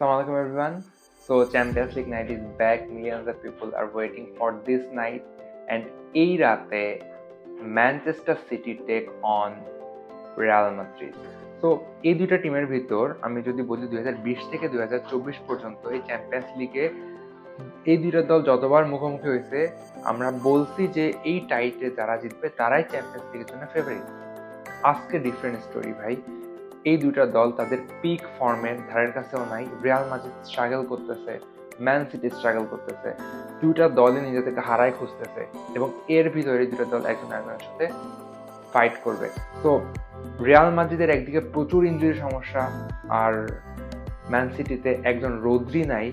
Assalamualaikum everyone. So Champions League night is back. Millions of people are waiting for this night. And এই রাতে Manchester City take on Real Madrid. So এই দুইটা টিমের ভিতর আমি যদি বলি 2020 থেকে 2024 পর্যন্ত এই চ্যাম্পিয়ন্স লিগে এই দুইটা দল যতবার মুখোমুখি হয়েছে আমরা বলছি যে এই টাইটে যারা জিতবে তারাই চ্যাম্পিয়ন্স লিগের জন্য ফেভারিট। আজকে ডিফারেন্ট স্টোরি ভাই। এই দুইটা দল তাদের পিক ফর্মের ধারের কাছেও নাই। রিয়াল মাদ্রিদ স্ট্রাগল করতেছে, ম্যান সিটি স্ট্রাগল করতেছে। দুইটা দলই নিজেদেরকে হারাই খুঁজতেছে এবং এর ভিতরে দুইটা দল একজন একজনের সাথে ফাইট করবে। তো রিয়াল মাদ্রিদের একদিকে প্রচুর ইনজুরি সমস্যা, আর ম্যান সিটিতে একজন রোদ্রি নাই,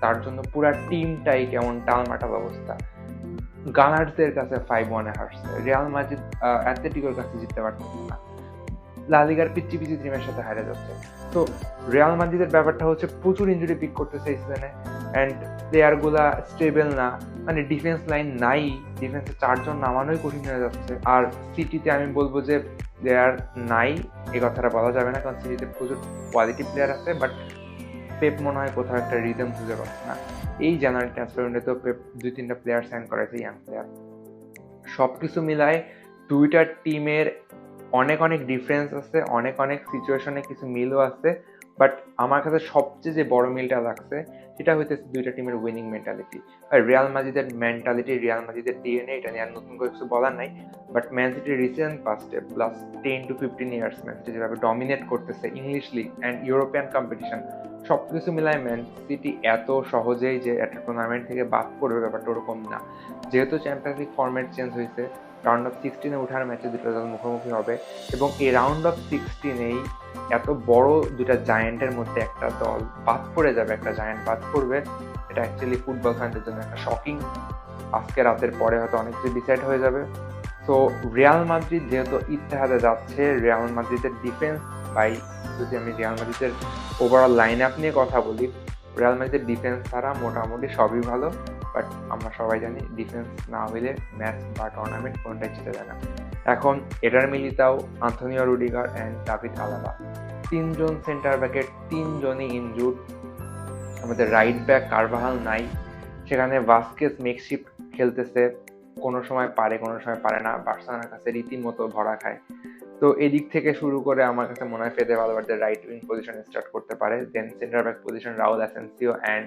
তার জন্য পুরা টিমটাই কেমন টালমাটাল অবস্থা। গানার্সদের কাছে 5-1 হারছে, রিয়াল মাদ্রিদ অ্যাথলেটিকোর কাছে জিততে পারতেছে না, লা লিগার পিচ্ছি পিচ্ছি টিমের সাথে হারে যাচ্ছে। তো রিয়াল মাদ্রিদের ব্যাপারটা হচ্ছে প্রচুর ইনজুরি পিক করতেছে এই সিজনে, অ্যান্ড প্লেয়ার গুলা স্টেবল না, মানে ডিফেন্স লাইন নাই, ডিফেন্সে 4 জন নামানোই কঠিন হয়ে যাচ্ছে। আর সিটিতে আমি বলবো যে প্লেয়ার নাই, এই কথাটা বলা যাবে না, কারণ সিটিতে প্রচুর কোয়ালিটি প্লেয়ার আছে, বাট পেপ মনে হয় কোথাও একটা রিদম খুঁজে পাচ্ছে না। এই জানুয়ারি ট্রান্সফার উইন্ডোতে পেপ 2-3টা প্লেয়ার সাইন করেছে, ইয়াং প্লেয়ার। সবকিছু মিলায় দুইটা টিমের অনেক অনেক ডিফারেন্স আছে, অনেক অনেক সিচুয়েশনে কিছু মিলও আছে, বাট আমার কাছে সবচেয়ে যে বড় মিলটা লাগছে সেটা হইতেছে দুইটা টিমের উইনিং মেন্টালিটি। আর রিয়াল মাদ্রিদের মেন্টালিটি, রিয়াল মাদ্রিদের ডিএনএ, এটা নিয়ে আর নতুন করে কিছু বলার নাই। বাট ম্যান সিটির রিসেন্ট পাস্টে last 10 to 15 years Man City যেভাবে ডমিনেট করতেছে English league and European competition, সবকিছু মিলায় ম্যান সিটি এত সহজেই যে একটা টুর্নামেন্ট থেকে বাদ পড়বে ব্যাপারটা ওরকম না। যেহেতু চ্যাম্পিয়ন্স লিগ ফরম্যাট চেঞ্জ হয়েছে, রাউন্ড অফ 16-এ ওঠার ম্যাচে দুটো দল মুখোমুখি হবে, এবং এই রাউন্ড অফ 16-এই এত বড় দুটা জায়ান্টের মধ্যে একটা দল বাদ পড়ে যাবে, একটা জায়ান্ট বাদ পড়বে, এটা অ্যাকচুয়ালি ফুটবল ফ্যানদের জন্য একটা শকিং। আজকে রাতের পরে হয়তো অনেক কিছু ডিসাইড হয়ে যাবে। সো রিয়াল মাদ্রিদ যেহেতু ইত্তেহাদে যাচ্ছে, রিয়াল মাদ্রিদের ডিফেন্স বাই, যদি আমি রিয়াল মাদ্রিদের ওভারঅল লাইন আপ নিয়ে কথা বলি, রিয়াল মাদ্রিদের ডিফেন্স ছাড়া মোটামুটি সবই ভালো, বাট আমরা সবাই জানি ডিফেন্স না হইলে ম্যাচ বা টুর্নামেন্ট কোনটাই জিতে যায় না। এখন এটার Militao Antonio Rudiger and David Alaba, 3জন সেন্টার ব্যাকের 3জনই ইনজুর্ড। আমাদের রাইট ব্যাক কারভাহাল নাই, সেখানে ভাস্কেস মেকশিফট খেলতেছে, কোনো সময় পারে কোনো সময় পারে না, বার্সেলোনার কাছে রীতিমতো ধরা খায়। তো এদিক থেকে শুরু করে আমার কাছে মনে হয় ফেদে ভালভার্দে রাইট উইং পজিশনে স্টার্ট করতে পারে, then centre back position Raul Asensio and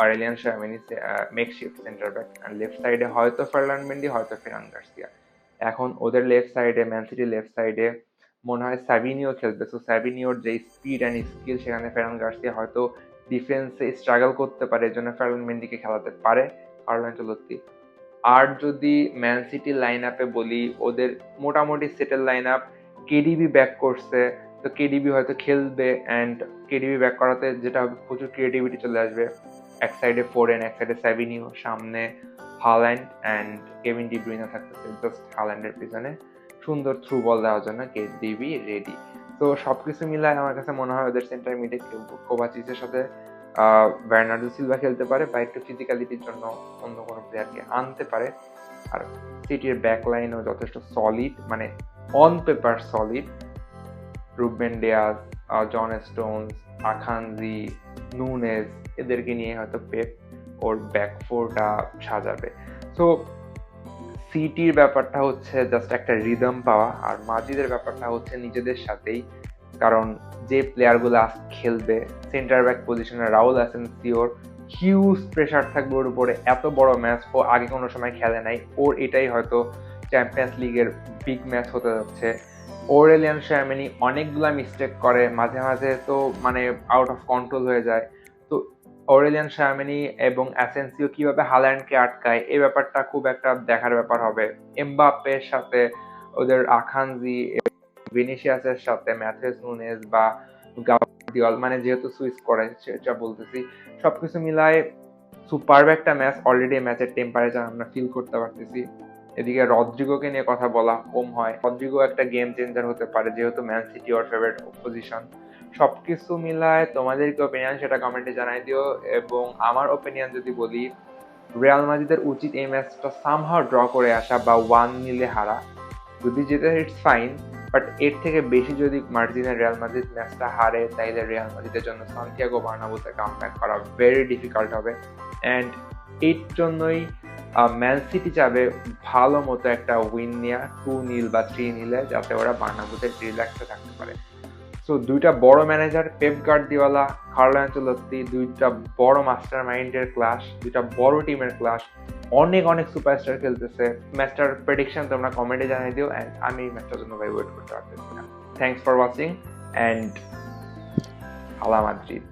Aurelien Tchouameni makeshift centre back, and left সাইডে হয়তো ফার্লান্ড মেন্ডি, হয়তো ফেরান গার্সিয়া। এখন ওদের লেফট সাইডে, ম্যান সিটির লেফট সাইডে মনে হয় সাবিনিও খেলবে। সো সাবিনিওর যে স্পিড অ্যান্ড স্কিল, সেখানে ফেরান গার্সিয়া হয়তো ডিফেন্সে স্ট্রাগল করতে পারে, এর জন্য ফার্লান্ড মেন্ডিকে খেলাতে পারে কার্লো আনচেলত্তি। আর যদি ম্যান সিটি লাইন আপে বলি, ওদের মোটামুটি settle line up, KDB back করছে, তো কেডিবি হয়তো খেলবে, অ্যান্ড কেডিবি ব্যাক করাতে যেটা হবে প্রচুর ক্রিয়েটিভিটি চলে আসবে। এক সাইডে ফোরেন, এক সাইডে সাবিনিও, সামনে Haaland and Kevin De Bruyne থাকতেছে জাস্ট হাল্যান্ডের পিছনে সুন্দর থ্রু বল দেওয়ার জন্য কেডিবি রেডি। তো সবকিছু মিলায় আমার কাছে মনে হয় ওদের সেন্টার মিডে কোভাচিচের সাথে বার্নার্ডো সিলভা খেলতে পারে, বা একটু ফিজিক্যালিটির জন্য অন্য কোনো প্লেয়ারকে আনতে পারে। আর সিটির ব্যাক লাইনও যথেষ্ট সলিড, মানে on paper solid. Ruben Dias, John Stones, Akanji, Nunez, এদেরকে নিয়ে হয়তো পেপ ওর ব্যাক ফোরটা সাজাবে। সো সিটির ব্যাপারটা হচ্ছে জাস্ট একটা রিদম পাওয়া, আর মাদ্রিদের ব্যাপারটা হচ্ছে নিজেদের সাথেই, কারণ যে প্লেয়ারগুলো আজ খেলবে সেন্টার ব্যাক পজিশনে, রাউল অ্যাসেন্সিওর হিউজ প্রেশার থাকবে ওর উপরে, এত বড় ম্যাচ ও আগে কোনো সময় খেলে নাই, ওর এটাই হয়তো চ্যাম্পিয়ন্স লিগের বিগ ম্যাচ হতে যাচ্ছে। অরেলিয়ান শামিনি অনেকগুলা মিস্টেক করে, মাঝে মাঝে তো মানে আউট অফ কন্ট্রোল হয়ে যায়। তো অরেলিয়ান শামিনি এবং অ্যাসেন্সিও কিভাবে হাল্যান্ডকে আটকায়, এই ব্যাপারটা খুব একটা দেখার ব্যাপার হবে। এমবাপ্পের সাথে ওদের আখানজি, ভিনিসিয়াসের সাথে ম্যাথিউস নুনেজ বা গার্দিওল, মানে যেহেতু সুইচ করে সেটা বলতেছি, সবকিছু মিলায় সুপারব একটা ম্যাচ। অলরেডি ম্যাচের টেম্পারেচার আমরা ফিল করতে পারতেছি। এদিকে রদ্রিগোকে নিয়ে কথা বলা কম হয়, রদ্রিগো একটা গেম চেঞ্জার হতে পারে, যেহেতু ম্যান সিটি ওর ফেভারিট পজিশন। সবকিছু মিলায় তোমাদের কি ওপিনিয়ন সেটা কমেন্টে জানাই দিও। এবং আমার ওপিনিয়ন যদি বলি, রিয়াল মাদ্রিদের উচিত এই ম্যাচটা সামহাও ড্র করে আসা বা 1-0 হারা। যদি জেতে ইটস ফাইন, বাট এর থেকে বেশি যদি মার্টিনের রিয়াল মাদ্রিদ ম্যাচটা হারে তাইলে রিয়াল মাদ্রিদের জন্য সান্তিয়াগো বার্নাব্যুতে কামব্যাক করা ভেরি ডিফিকাল্ট হবে। অ্যান্ড এর জন্যই ম্যান সিটি যাবে ভালো মতো একটা উইন নেওয়া 2-0 বা 3-0, যাতে ওরা বার্নাব্যুতে রিল্যাক্সে থাকতে পারে। সো দুইটা বড় manager, Pep Guardiola, Carlo Ancelotti, দুইটা বড় মাস্টার মাইন্ডের ক্লাস, দুইটা বড় টিমের ক্লাস, অনেক অনেক সুপারস্টার খেলতেছে। ম্যাচটার প্রেডিকশন তোমরা কমেন্টে জানিয়ে দিও, অ্যান্ড আমি এই ম্যাচটার জন্য ভাই ওয়েট করতে পারতেছি না। থ্যাংকস ফর ওয়াচিং অ্যান্ড আলা মাদ্রিদ।